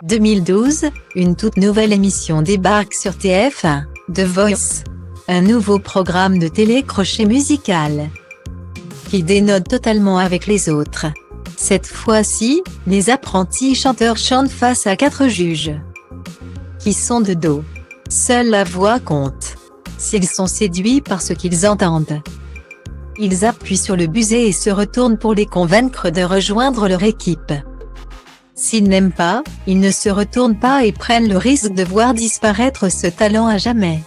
2012, une toute nouvelle émission débarque sur TF1, The Voice. Un nouveau programme de télé-crochet musical qui dénote totalement avec les autres. Cette fois-ci, les apprentis chanteurs chantent face à 4 juges qui sont de dos. Seule la voix compte. S'ils sont séduits par ce qu'ils entendent, ils appuient sur le buzzer et se retournent pour les convaincre de rejoindre leur équipe. S'ils n'aiment pas, ils ne se retournent pas et prennent le risque de voir disparaître ce talent à jamais.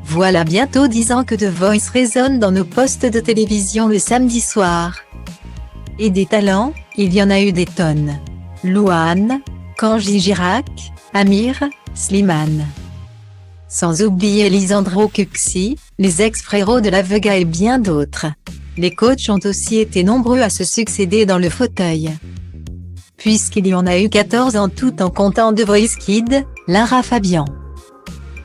Voilà bientôt 10 ans que The Voice résonne dans nos postes de télévision le samedi soir. Et des talents, il y en a eu des tonnes. Louane, Kanji Girac, Amir, Slimane. Sans oublier Lisandro Cuxi, les ex-frérots de la Vega et bien d'autres. Les coachs ont aussi été nombreux à se succéder dans le fauteuil, puisqu'il y en a eu 14 en tout en comptant The Voice Kids, Lara Fabian,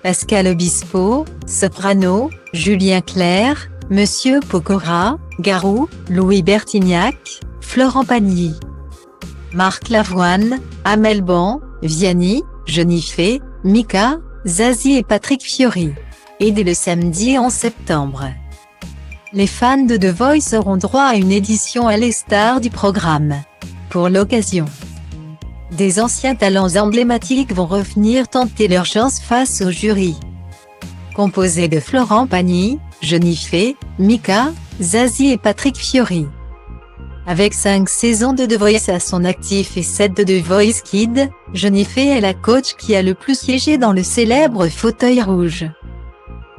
Pascal Obispo, Soprano, Julien Clerc, Monsieur Pokora, Garou, Louis Bertignac, Florent Pagny, Marc Lavoine, Amel Ban, Vianney, Jennifer, Mika, Zazie et Patrick Fiori. Et dès le samedi 11 septembre, les fans de The Voice auront droit à une édition à l'All-Star du programme. Pour l'occasion, des anciens talents emblématiques vont revenir tenter leur chance face au jury, composé de Florent Pagny, Jennifer, Mika, Zazie et Patrick Fiori. Avec 5 saisons de The Voice à son actif et 7 de The Voice Kids, Jennifer est la coach qui a le plus siégé dans le célèbre fauteuil rouge.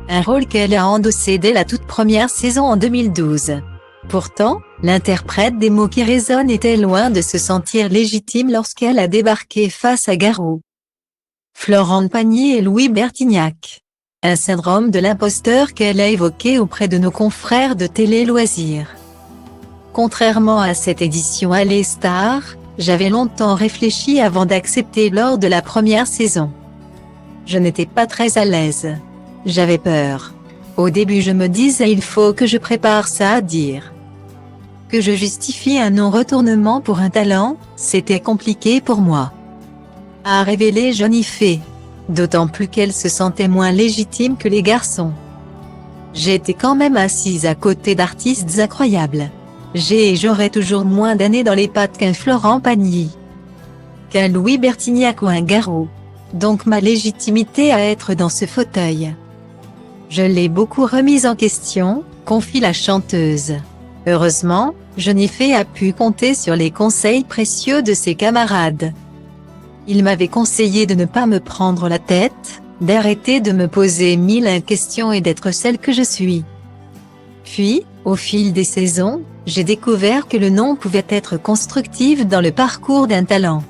Un rôle qu'elle a endossé dès la toute première saison en 2012. Pourtant, l'interprète des mots qui résonnent était loin de se sentir légitime lorsqu'elle a débarqué face à Garou, Florent Pagny et Louis Bertignac. Un syndrome de l'imposteur qu'elle a évoqué auprès de nos confrères de Télé Loisirs. Contrairement à cette édition All-Star, j'avais longtemps réfléchi avant d'accepter lors de la première saison. Je n'étais pas très à l'aise. J'avais peur. Au début je me disais il faut que je prépare ça à dire, que je justifie un non-retournement pour un talent, c'était compliqué pour moi, a révélé Jennifer. D'autant plus qu'elle se sentait moins légitime que les garçons. J'étais quand même assise à côté d'artistes incroyables. J'ai et j'aurai toujours moins d'années dans les pattes qu'un Florent Pagny, qu'un Louis Bertignac ou un Garou. Donc ma légitimité à être dans ce fauteuil, je l'ai beaucoup remise en question, confie la chanteuse. Heureusement, Jennifer a pu compter sur les conseils précieux de ses camarades. Ils m'avaient conseillé de ne pas me prendre la tête, d'arrêter de me poser 1001 questions et d'être celle que je suis. Puis, au fil des saisons, j'ai découvert que le non pouvait être constructif dans le parcours d'un talent.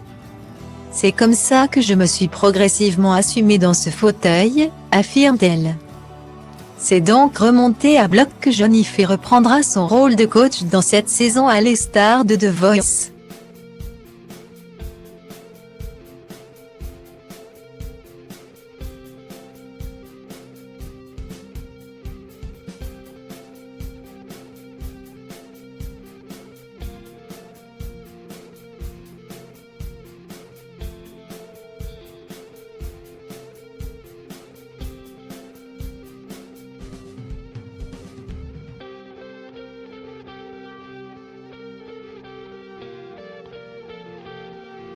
C'est comme ça que je me suis progressivement assumée dans ce fauteuil, affirme-t-elle. C'est donc remonté à bloc que Jennifer reprendra son rôle de coach dans cette saison All-Star de The Voice.